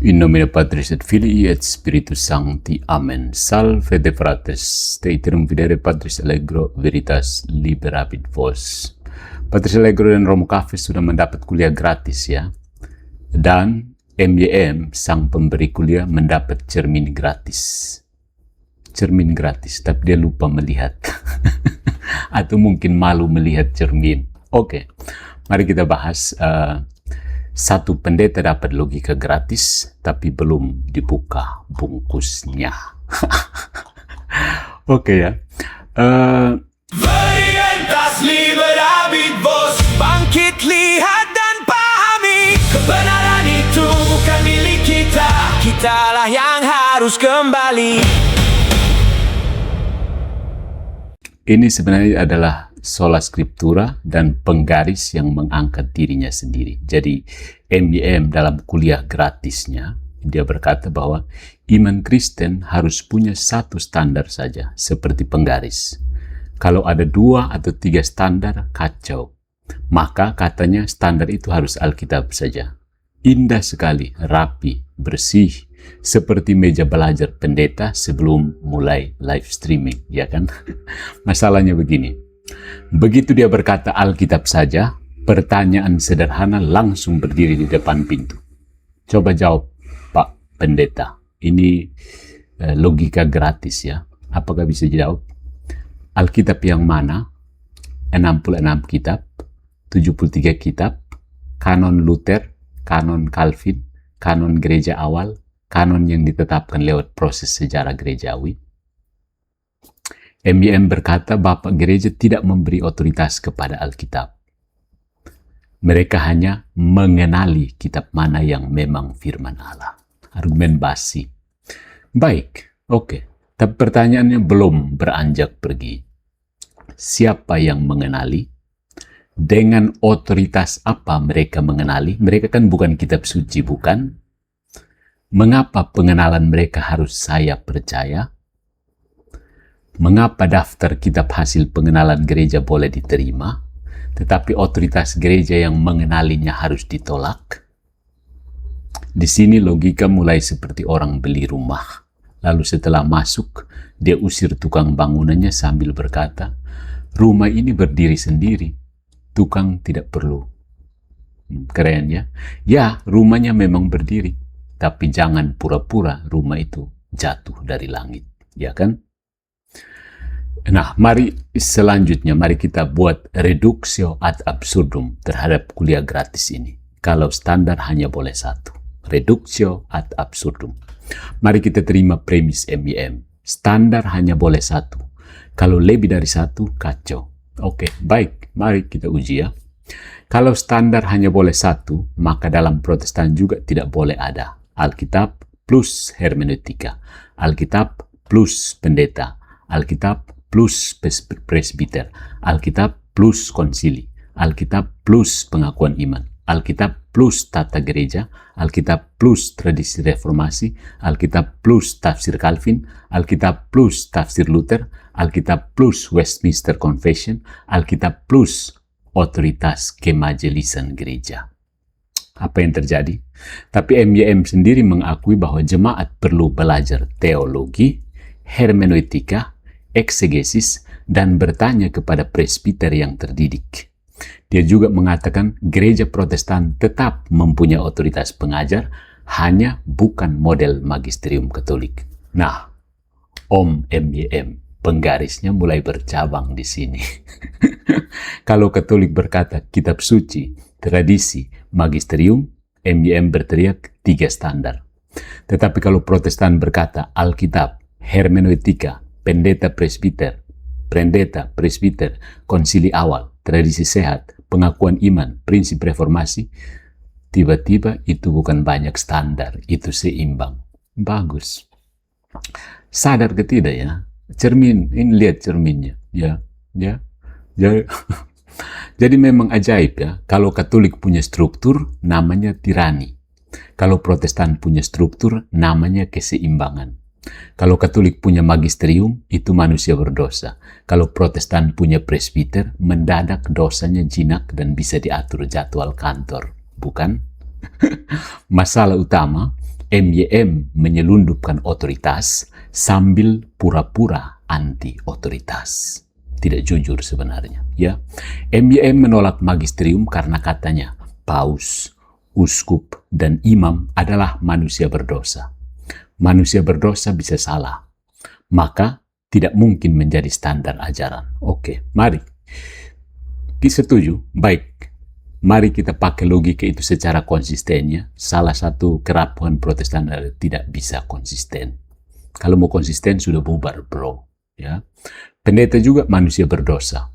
In nomine Patris et Filii et Spiritus Sancti. Amen. Salve de fratres, te iterum videre Patris Allegro Veritas liberabit vos. Patris Allegro dan Romo Cafe sudah mendapat kuliah gratis ya. Dan MYM, sang pemberi kuliah, mendapat cermin gratis. Cermin gratis, tapi dia lupa melihat. Atau mungkin malu melihat cermin. Oke, mari kita bahas satu pendeta dapat logika gratis, tapi belum dibuka bungkusnya. Oke ya. Veritas liberabit vos, bangkit lihat dan pahami, kebenaran itu bukan milik kita, kitalah yang harus kembali. Ini sebenarnya adalah sola scriptura dan penggaris yang mengangkat dirinya sendiri. Jadi MYM dalam kuliah gratisnya, dia berkata bahwa iman Kristen harus punya satu standar saja, seperti penggaris. Kalau ada 2 atau 3 standar, kacau. Maka katanya standar itu harus Alkitab saja. Indah sekali, rapi, bersih, seperti meja belajar pendeta sebelum mulai live streaming, ya kan? Masalahnya begini, begitu dia berkata Alkitab saja, pertanyaan sederhana langsung berdiri di depan pintu. Coba jawab, Pak Pendeta. Ini logika gratis ya. Apakah bisa jawab? Alkitab yang mana? 66 kitab, 73 kitab, kanon Luther, kanon Calvin, kanon gereja awal, kanon yang ditetapkan lewat proses sejarah gerejawi. MYM berkata Bapak Gereja tidak memberi otoritas kepada Alkitab. Mereka hanya mengenali kitab mana yang memang firman Allah. Argumen basi. Baik, oke. Tapi pertanyaannya belum beranjak pergi. Siapa yang mengenali? Dengan otoritas apa mereka mengenali? Mereka kan bukan kitab suci, bukan? Mengapa pengenalan mereka harus saya percaya? Mengapa daftar kitab hasil pengenalan gereja boleh diterima, tetapi otoritas gereja yang mengenalinya harus ditolak? Di sini logika mulai seperti orang beli rumah. Lalu setelah masuk, dia usir tukang bangunannya sambil berkata, rumah ini berdiri sendiri, tukang tidak perlu. Keren ya? Ya, rumahnya memang berdiri. Tapi jangan pura-pura rumah itu jatuh dari langit, ya kan? Nah, mari selanjutnya, mari kita buat reduktio ad absurdum terhadap kuliah gratis ini. Kalau standar hanya boleh satu, reduktio ad absurdum. Mari kita terima premis MYM, standar hanya boleh satu. Kalau lebih dari satu, kacau. Oke, baik, mari kita uji ya. Kalau standar hanya boleh satu, maka dalam Protestan juga tidak boleh ada Alkitab plus hermeneutika, Alkitab plus pendeta, Alkitab plus presbiter, Alkitab plus konsili, Alkitab plus pengakuan iman, Alkitab plus tata gereja, Alkitab plus tradisi reformasi, Alkitab plus tafsir Calvin, Alkitab plus tafsir Luther, Alkitab plus Westminster Confession, Alkitab plus otoritas kemajelisan gereja. Apa yang terjadi? Tapi MYM sendiri mengakui bahwa jemaat perlu belajar teologi, hermeneutika, eksegesis, dan bertanya kepada presbiter yang terdidik. Dia juga mengatakan gereja Protestan tetap mempunyai otoritas pengajar, hanya bukan model magisterium Katolik. Nah, Om MYM, penggarisnya mulai bercabang di sini. Kalau Katolik berkata kitab suci, tradisi, magisterium, MYM berteriak 3 standar. Tetapi kalau Protestan berkata Alkitab, hermeneutika, pendeta, presbiter, konsili awal, tradisi sehat, pengakuan iman, prinsip reformasi, tiba-tiba itu bukan banyak standar, itu seimbang. Bagus. Sadar ke tidak ya? Cermin, ini lihat cerminnya. Ya. Jadi memang ajaib ya, kalau Katolik punya struktur, namanya tirani. Kalau Protestan punya struktur, namanya keseimbangan. Kalau Katolik punya magisterium, itu manusia berdosa. Kalau Protestan punya presbiter, mendadak dosanya jinak dan bisa diatur jadwal kantor. Bukan? Masalah utama, MYM menyelundupkan otoritas sambil pura-pura anti otoritas. Tidak jujur sebenarnya, ya. MYM menolak magisterium karena katanya paus, uskup, dan imam adalah manusia berdosa. Manusia berdosa bisa salah, maka tidak mungkin menjadi standar ajaran. Oke, mari. Kita setuju? Baik. Mari kita pakai logika itu secara konsistennya. Salah satu kerapuhan Protestan adalah tidak bisa konsisten. Kalau mau konsisten sudah bubar, bro. Ya. Pendeta juga manusia berdosa.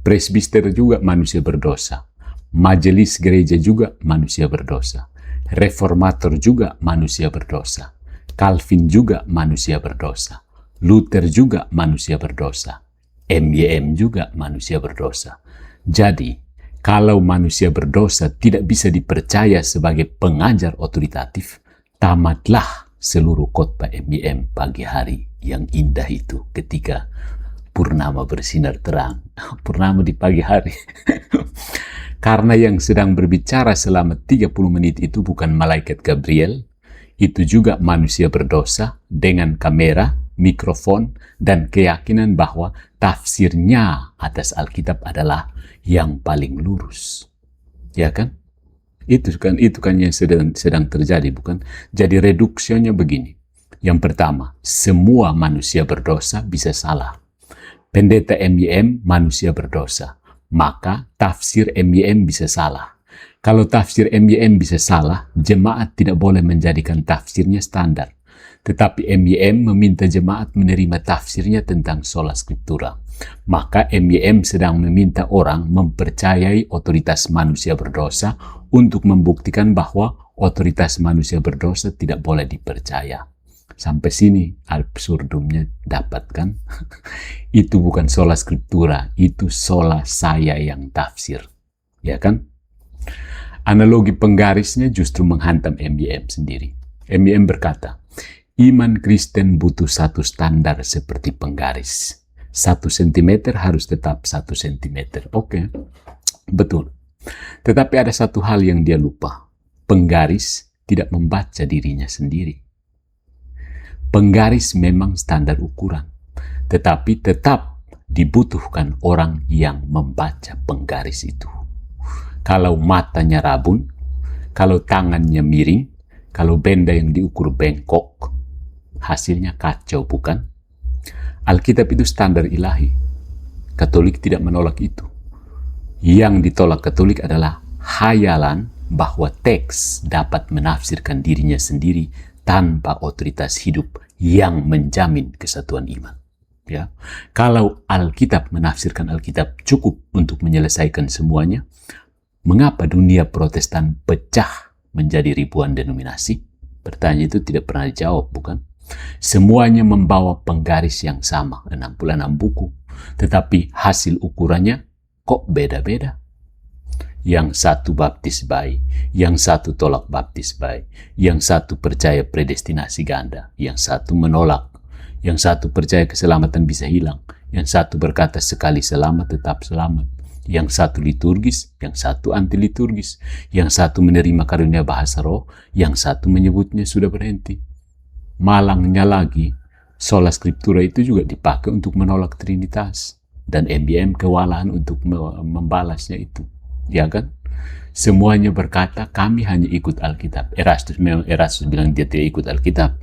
Presbiter juga manusia berdosa. Majelis gereja juga manusia berdosa. Reformator juga manusia berdosa. Calvin juga manusia berdosa. Luther juga manusia berdosa. MYM juga manusia berdosa. Jadi, kalau manusia berdosa tidak bisa dipercaya sebagai pengajar otoritatif, tamatlah seluruh khotbah MYM pagi hari yang indah itu ketika purnama bersinar terang. Purnama di pagi hari. Karena yang sedang berbicara selama 30 menit itu bukan malaikat Gabriel, itu juga manusia berdosa dengan kamera, mikrofon, dan keyakinan bahwa tafsirnya atas Alkitab adalah yang paling lurus. Ya kan? Itu kan yang sedang terjadi, bukan? Jadi reduksinya begini. Yang pertama, semua manusia berdosa bisa salah. Pendeta MYM manusia berdosa, maka tafsir MYM bisa salah. Kalau tafsir MYM bisa salah, jemaat tidak boleh menjadikan tafsirnya standar. Tetapi MYM meminta jemaat menerima tafsirnya tentang sola scriptura. Maka MYM sedang meminta orang mempercayai otoritas manusia berdosa untuk membuktikan bahwa otoritas manusia berdosa tidak boleh dipercaya. Sampai sini absurdumnya dapat kan? Itu bukan sola scriptura, itu sola saya yang tafsir. Ya kan? Analogi penggarisnya justru menghantam MYM sendiri. MYM berkata, iman Kristen butuh satu standar seperti penggaris. 1 sentimeter harus tetap 1 sentimeter. Oke, betul. Tetapi ada satu hal yang dia lupa. Penggaris tidak membaca dirinya sendiri. Penggaris memang standar ukuran, tetapi tetap dibutuhkan orang yang membaca penggaris itu. Kalau matanya rabun, kalau tangannya miring, kalau benda yang diukur bengkok, hasilnya kacau, bukan? Alkitab itu standar ilahi. Katolik tidak menolak itu. Yang ditolak Katolik adalah hayalan bahwa teks dapat menafsirkan dirinya sendiri tanpa otoritas hidup yang menjamin kesatuan iman. Ya. Kalau Alkitab menafsirkan Alkitab cukup untuk menyelesaikan semuanya, mengapa dunia Protestan pecah menjadi ribuan denominasi? Pertanyaan itu tidak pernah dijawab, bukan? Semuanya membawa penggaris yang sama, 66 buku. Tetapi hasil ukurannya kok beda-beda. Yang satu baptis bayi, yang satu tolak baptis bayi, yang satu percaya predestinasi ganda, yang satu menolak, yang satu percaya keselamatan bisa hilang, yang satu berkata sekali selamat tetap selamat, yang satu liturgis, yang satu anti liturgis, yang satu menerima karunia bahasa roh, yang satu menyebutnya sudah berhenti. Malangnya lagi, sola scriptura itu juga dipakai untuk menolak Trinitas, dan MYM kewalahan untuk membalasnya itu. Ya kan? Semuanya berkata kami hanya ikut Alkitab. Erastus bilang dia tidak ikut Alkitab.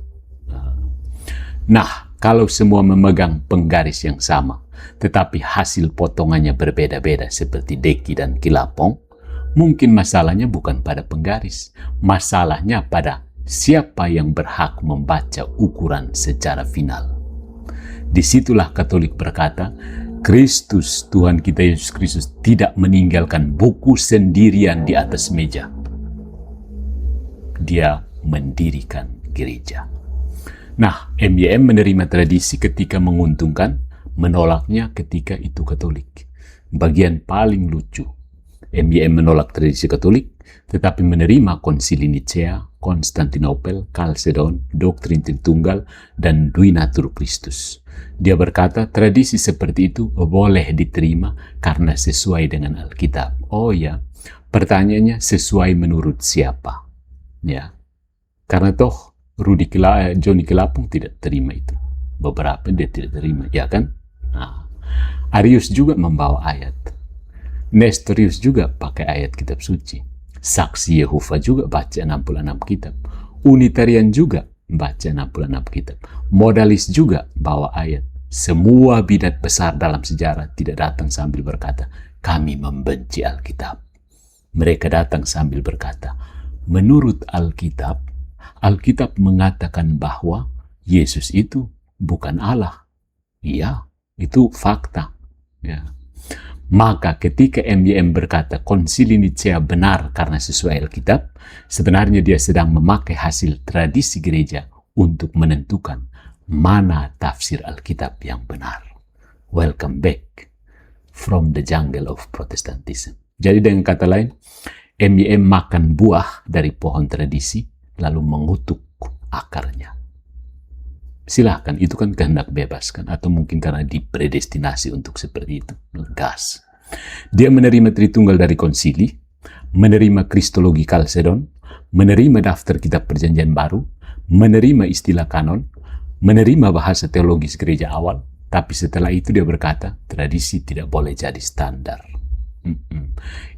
Nah, kalau semua memegang penggaris yang sama, tetapi hasil potongannya berbeda-beda seperti Deki dan Kilapong, mungkin masalahnya bukan pada penggaris. Masalahnya pada siapa yang berhak membaca ukuran secara final. Disitulah Katolik berkata, Kristus, Tuhan kita Yesus Kristus, tidak meninggalkan buku sendirian di atas meja. Dia mendirikan gereja. Nah, MYM menerima tradisi ketika menguntungkan, menolaknya ketika itu Katolik. Bagian paling lucu, MYM menolak tradisi Katolik, tetapi menerima Konsili Nicea, Konstantinopel, Kalsedon, Doktrin Tritunggal, dan Duinatur Kristus. Dia berkata tradisi seperti itu boleh diterima karena sesuai dengan Alkitab. Oh ya, pertanyaannya sesuai menurut siapa? Ya, Karena toh Johnny Kelapung tidak terima itu. Beberapa dia tidak terima, ya kan? Nah, Arius juga membawa ayat. Nestorius juga pakai ayat kitab suci. Saksi Yehova juga baca 66 kitab. Unitarian juga baca 66 kitab. Modalis juga bawa ayat. Semua bidat besar dalam sejarah tidak datang sambil berkata, kami membenci Alkitab. Mereka datang sambil berkata, menurut Alkitab, Alkitab mengatakan bahwa Yesus itu bukan Allah. Iya, itu fakta. Ya. Maka ketika MYM berkata konsili Nicea benar karena sesuai Alkitab, sebenarnya dia sedang memakai hasil tradisi gereja untuk menentukan mana tafsir Alkitab yang benar. Welcome back from the jungle of Protestantism. Jadi dengan kata lain, MYM makan buah dari pohon tradisi lalu mengutuk akarnya. Silahkan, itu kan kehendak bebas kan, atau mungkin karena dipredestinasi untuk seperti itu. Gas. Dia menerima Tritunggal dari konsili, menerima Kristologi Kalsedon, menerima daftar kitab perjanjian baru, menerima istilah kanon, menerima bahasa teologis gereja awal, tapi setelah itu dia berkata, tradisi tidak boleh jadi standar.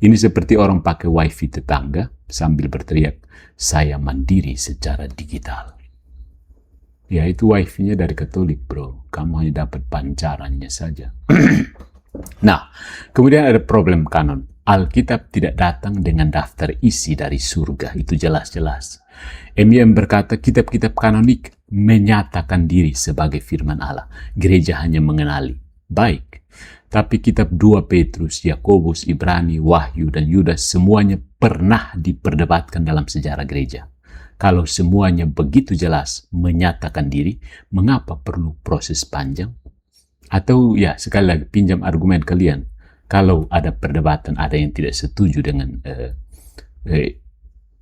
Ini seperti orang pakai wifi tetangga sambil berteriak, saya mandiri secara digital. Ya, itu wifi-nya dari Katolik, bro. Kamu hanya dapat pancarannya saja. Nah, kemudian ada problem kanon. Alkitab tidak datang dengan daftar isi dari surga. Itu jelas-jelas. MYM berkata kitab-kitab kanonik menyatakan diri sebagai firman Allah. Gereja hanya mengenali. Baik. Tapi kitab 2 Petrus, Yakobus, Ibrani, Wahyu, dan Yudas semuanya pernah diperdebatkan dalam sejarah gereja. Kalau semuanya begitu jelas menyatakan diri, mengapa perlu proses panjang? Atau ya, sekali lagi pinjam argumen kalian. Kalau ada perdebatan, ada yang tidak setuju dengan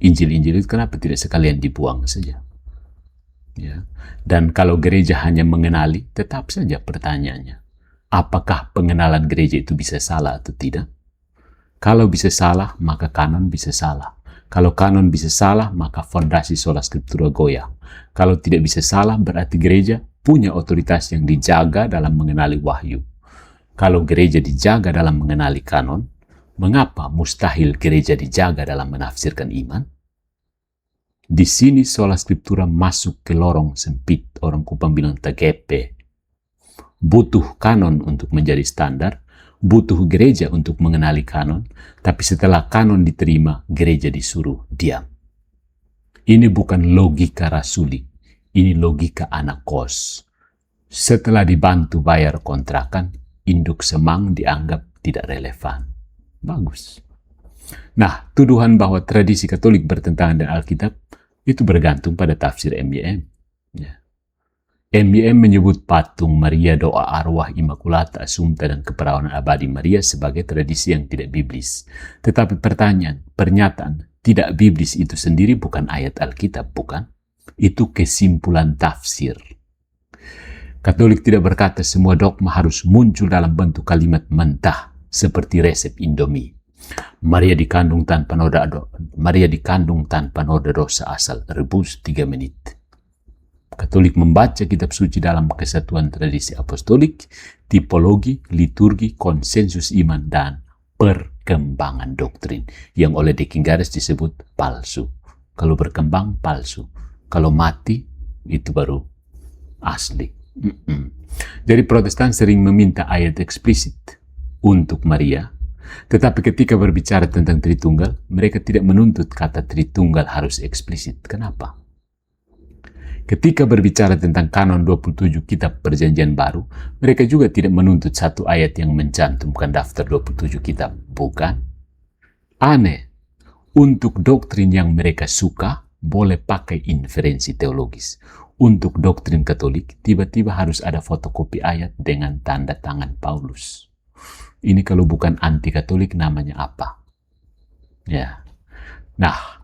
Injil-Injil itu, kenapa tidak sekalian dibuang saja? Ya. Dan kalau gereja hanya mengenali, tetap saja pertanyaannya. Apakah pengenalan gereja itu bisa salah atau tidak? Kalau bisa salah, maka kanon bisa salah. Kalau kanon bisa salah, maka fondasi sola scriptura goyah. Kalau tidak bisa salah, berarti gereja punya otoritas yang dijaga dalam mengenali wahyu. Kalau gereja dijaga dalam mengenali kanon, mengapa mustahil gereja dijaga dalam menafsirkan iman? Di sini sola scriptura masuk ke lorong sempit, orang Kupang bilang TGP. Butuh kanon untuk menjadi standar, butuh gereja untuk mengenali kanon, tapi setelah kanon diterima, gereja disuruh diam. Ini bukan logika rasuli, ini logika anak kos. Setelah dibantu bayar kontrakan, induk semang dianggap tidak relevan. Bagus. Nah, tuduhan bahwa tradisi Katolik bertentangan dengan Alkitab, itu bergantung pada tafsir MYM. Ya. MYM menyebut patung Maria, doa arwah Immaculata Assumpta, dan keperawanan abadi Maria sebagai tradisi yang tidak biblis. Tetapi pernyataan tidak biblis itu sendiri bukan ayat Alkitab, bukan? Itu kesimpulan tafsir. Katolik tidak berkata semua dogma harus muncul dalam bentuk kalimat mentah seperti resep Indomie. Maria dikandung tanpa noda dosa asal rebus 3 menit. Katolik membaca kitab suci dalam kesatuan tradisi apostolik, tipologi, liturgi, konsensus iman, dan perkembangan doktrin yang oleh Dekingares disebut palsu. Kalau berkembang, palsu. Kalau mati, itu baru asli. Jadi Protestan sering meminta ayat eksplisit untuk Maria, tetapi ketika berbicara tentang Tritunggal, mereka tidak menuntut kata Tritunggal harus eksplisit. Kenapa? Ketika berbicara tentang kanon 27 kitab perjanjian baru, mereka juga tidak menuntut satu ayat yang mencantumkan daftar 27 kitab. Bukan? Aneh. Untuk doktrin yang mereka suka, boleh pakai inferensi teologis. Untuk doktrin Katolik, tiba-tiba harus ada fotokopi ayat dengan tanda tangan Paulus. Ini kalau bukan anti-Katolik namanya apa? Ya. Nah,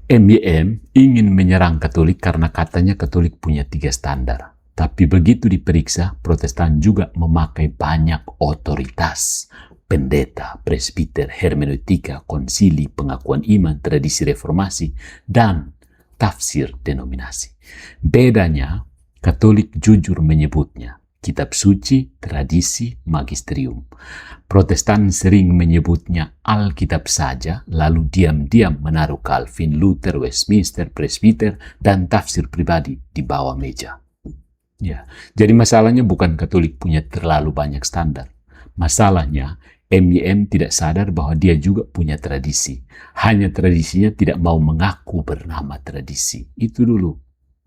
MYM ingin menyerang Katolik karena katanya Katolik punya 3 standar. Tapi begitu diperiksa, Protestan juga memakai banyak otoritas. Pendeta, presbiter, hermeneutika, konsili, pengakuan iman, tradisi reformasi, dan tafsir denominasi. Bedanya, Katolik jujur menyebutnya kitab suci, tradisi, magisterium. Protestan sering menyebutnya Alkitab saja, lalu diam-diam menaruh Calvin, Luther, Westminster, Presbyter, dan tafsir pribadi di bawah meja. Ya, jadi masalahnya bukan Katolik punya terlalu banyak standar. Masalahnya, MYM tidak sadar bahwa dia juga punya tradisi. Hanya tradisinya tidak mau mengaku bernama tradisi. Itu dulu.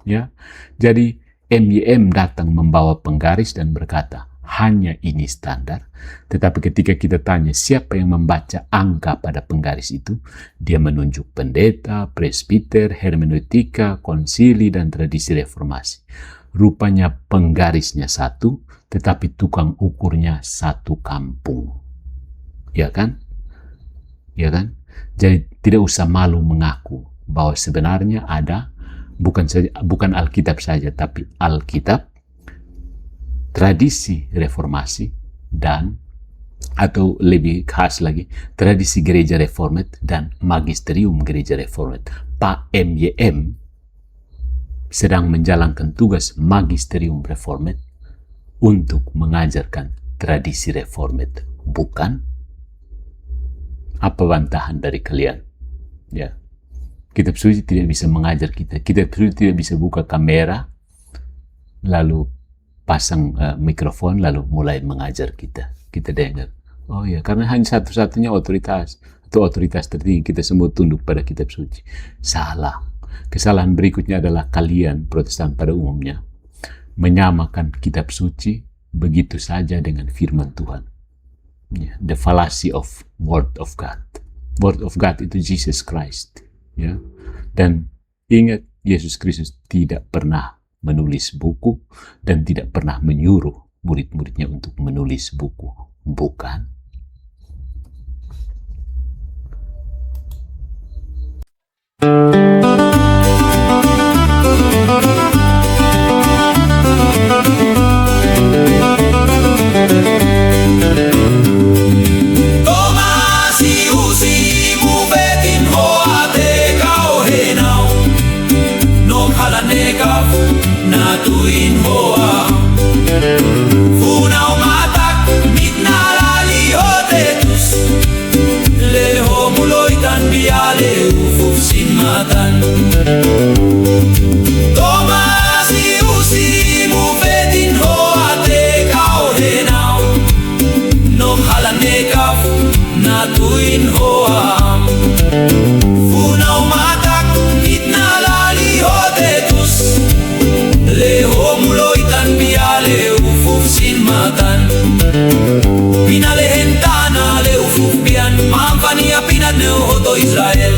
Ya, jadi MYM datang membawa penggaris dan berkata, hanya ini standar. Tetapi ketika kita tanya siapa yang membaca angka pada penggaris itu, dia menunjuk pendeta, presbiter, hermeneutika, konsili, dan tradisi reformasi. Rupanya penggarisnya satu, tetapi tukang ukurnya satu kampung. Ya kan? Ya kan? Jadi tidak usah malu mengaku bahwa sebenarnya ada bukan Alkitab saja, tapi Alkitab, tradisi reformasi, dan atau lebih khas lagi, tradisi gereja reformat dan magisterium gereja reformat. Pak MYM sedang menjalankan tugas magisterium reformat untuk mengajarkan tradisi reformat, bukan? Apa bantahan dari kalian? Ya. Kitab suci tidak bisa mengajar kita. Kitab suci tidak bisa buka kamera, lalu pasang mikrofon, lalu mulai mengajar kita. Kita dengar. Oh ya, karena hanya satu-satunya otoritas, atau otoritas tertinggi, kita semua tunduk pada kitab suci. Salah. Kesalahan berikutnya adalah kalian, Protestan pada umumnya, menyamakan kitab suci begitu saja dengan firman Tuhan. Yeah, the fallacy of Word of God. Word of God itu Jesus Christ. Ya, dan ingat, Yesus Kristus tidak pernah menulis buku dan tidak pernah menyuruh murid-muridnya untuk menulis buku, bukan? Natuin hoa Funau matak mitnalali hotetus Leho muloitan biale ufuf sin matan Tomasi usi mufetin hoa te kau henau Nom halanekaf natuin hoa Funau matak mitnalali hotetus Leho muloitan biale ufuf sin matan Pinalehen tana le ufuf bian Mampania pinat neu hoto Israel